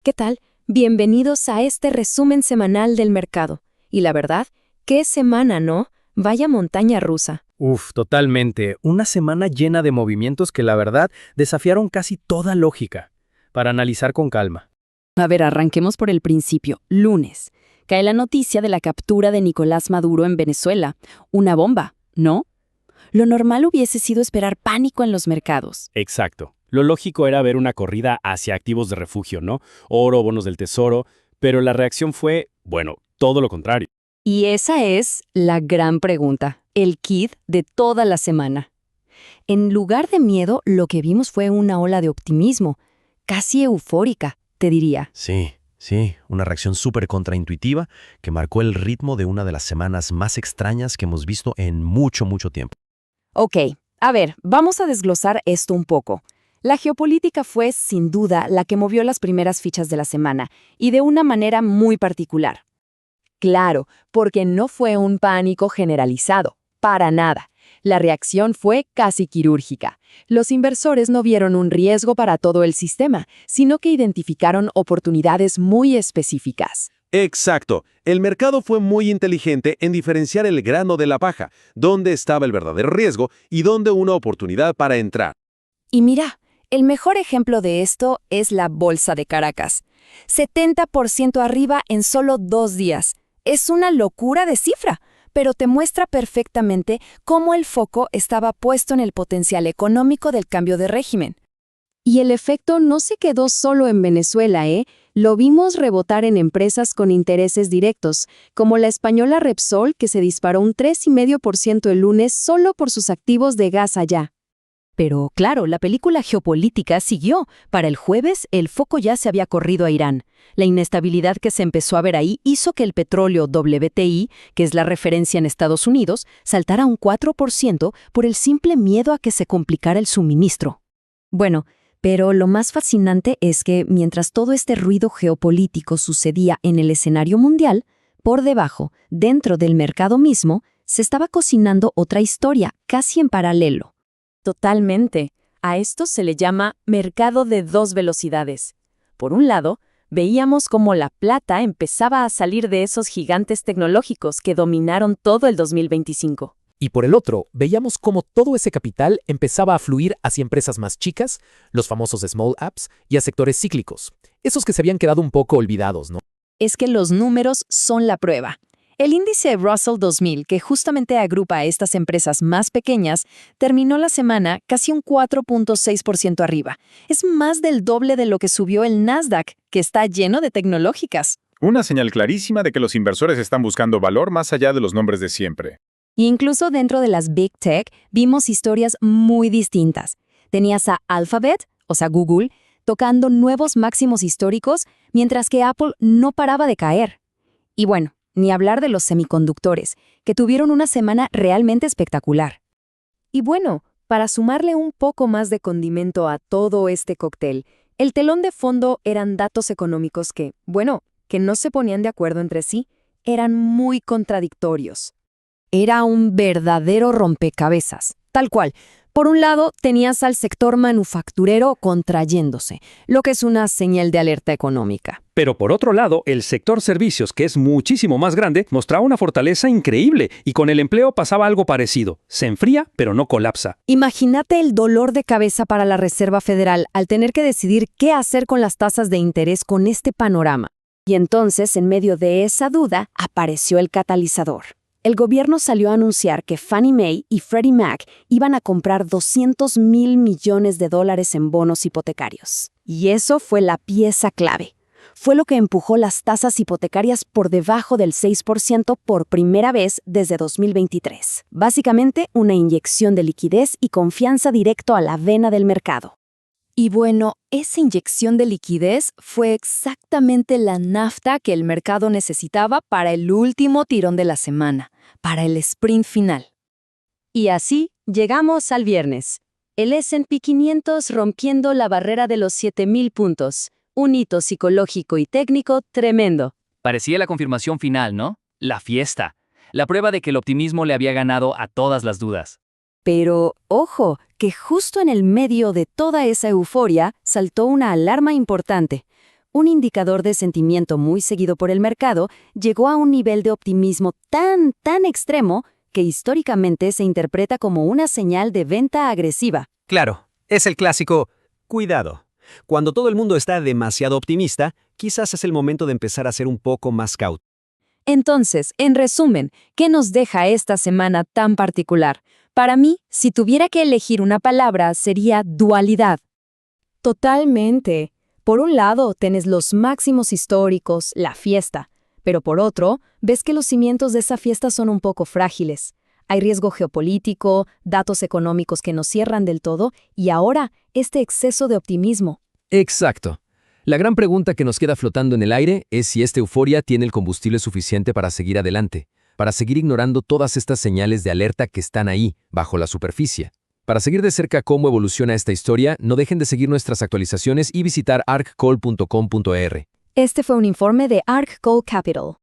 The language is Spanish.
¿Qué tal? Bienvenidos a este resumen semanal del mercado. Y la verdad, qué semana, ¿no? Vaya montaña rusa. Totalmente. Una semana llena de movimientos que la verdad desafiaron casi toda lógica. Para analizar con calma. A ver, arranquemos por el principio. Lunes. Cae la noticia de la captura de Nicolás Maduro en Venezuela. Una bomba, ¿no? Lo normal hubiese sido esperar pánico en los mercados. Exacto. Lo lógico era ver una corrida hacia activos de refugio, ¿no? Oro, bonos del tesoro, pero la reacción fue, bueno, todo lo contrario. Y esa es la gran pregunta, el quid de toda la semana. En lugar de miedo, lo que vimos fue una ola de optimismo, casi eufórica, te diría. Sí, una reacción súper contraintuitiva que marcó el ritmo de una de las semanas más extrañas que hemos visto en mucho tiempo. Ok, a ver, vamos a desglosar esto un poco. La geopolítica fue, sin duda, la que movió las primeras fichas de la semana, y de una manera muy particular. Claro, porque no fue un pánico generalizado, para nada. La reacción fue casi quirúrgica. Los inversores no vieron un riesgo para todo el sistema, sino que identificaron oportunidades muy específicas. Exacto. El mercado fue muy inteligente en diferenciar el grano de la paja, dónde estaba el verdadero riesgo y dónde una oportunidad para entrar. Y mira, el mejor ejemplo de esto es la Bolsa de Caracas. 70% arriba en solo 2 días. Es una locura de cifra, pero te muestra perfectamente cómo el foco estaba puesto en el potencial económico del cambio de régimen. Y el efecto no se quedó solo en Venezuela, ¿eh? Lo vimos rebotar en empresas con intereses directos, como la española Repsol, que se disparó un 3,5% el lunes solo por sus activos de gas allá. Pero claro, la película geopolítica siguió. Para el jueves, el foco ya se había corrido a Irán. La inestabilidad que se empezó a ver ahí hizo que el petróleo WTI, que es la referencia en Estados Unidos, saltara un 4% por el simple miedo a que se complicara el suministro. Bueno, pero lo más fascinante es que mientras todo este ruido geopolítico sucedía en el escenario mundial, por debajo, dentro del mercado mismo, se estaba cocinando otra historia, casi en paralelo. Totalmente. A esto se le llama mercado de 2 velocidades. Por un lado, veíamos cómo la plata empezaba a salir de esos gigantes tecnológicos que dominaron todo el 2025. Y por el otro, veíamos cómo todo ese capital empezaba a fluir hacia empresas más chicas, los famosos small apps, y a sectores cíclicos, esos que se habían quedado un poco olvidados, ¿no? Es que los números son la prueba. El índice Russell 2000, que justamente agrupa a estas empresas más pequeñas, terminó la semana casi un 4,6% arriba. Es más del doble de lo que subió el Nasdaq, que está lleno de tecnológicas. Una señal clarísima de que los inversores están buscando valor más allá de los nombres de siempre. Y incluso dentro de las Big Tech vimos historias muy distintas. Tenías a Alphabet, o sea Google, tocando nuevos máximos históricos, mientras que Apple no paraba de caer. Y bueno, ni hablar de los semiconductores, que tuvieron una semana realmente espectacular. Y bueno, para sumarle un poco más de condimento a todo este cóctel, el telón de fondo eran datos económicos que no se ponían de acuerdo entre sí, eran muy contradictorios. Era un verdadero rompecabezas, tal cual. Por un lado, tenías al sector manufacturero contrayéndose, lo que es una señal de alerta económica. Pero por otro lado, el sector servicios, que es muchísimo más grande, mostraba una fortaleza increíble y con el empleo pasaba algo parecido. Se enfría, pero no colapsa. Imagínate el dolor de cabeza para la Reserva Federal al tener que decidir qué hacer con las tasas de interés con este panorama. Y entonces, en medio de esa duda, apareció el catalizador. El gobierno salió a anunciar que Fannie Mae y Freddie Mac iban a comprar $200,000 millones en bonos hipotecarios. Y eso fue la pieza clave. Fue lo que empujó las tasas hipotecarias por debajo del 6% por primera vez desde 2023. Básicamente, una inyección de liquidez y confianza directo a la vena del mercado. Y bueno, esa inyección de liquidez fue exactamente la nafta que el mercado necesitaba para el último tirón de la semana, para el sprint final. Y así llegamos al viernes. El S&P 500 rompiendo la barrera de los 7,000 puntos. Un hito psicológico y técnico tremendo. Parecía la confirmación final, ¿no? La fiesta. La prueba de que el optimismo le había ganado a todas las dudas. Pero, ojo, que justo en el medio de toda esa euforia saltó una alarma importante. un indicador de sentimiento muy seguido por el mercado, llegó a un nivel de optimismo tan extremo que históricamente se interpreta como una señal de venta agresiva. Claro, es el clásico cuidado. Cuando todo el mundo está demasiado optimista, quizás es el momento de empezar a ser un poco más cauto. Entonces, en resumen, ¿qué nos deja esta semana tan particular? Para mí, si tuviera que elegir una palabra, sería dualidad. Totalmente. Por un lado, tenés los máximos históricos, la fiesta, pero por otro, ves que los cimientos de esa fiesta son un poco frágiles. Hay riesgo geopolítico, datos económicos que no cierran del todo, y ahora, este exceso de optimismo. Exacto. La gran pregunta que nos queda flotando en el aire es si esta euforia tiene el combustible suficiente para seguir adelante, para seguir ignorando todas estas señales de alerta que están ahí, bajo la superficie. Para seguir de cerca cómo evoluciona esta historia, no dejen de seguir nuestras actualizaciones y visitar arccall.com.er. Este fue un informe de Arc Coal Capital.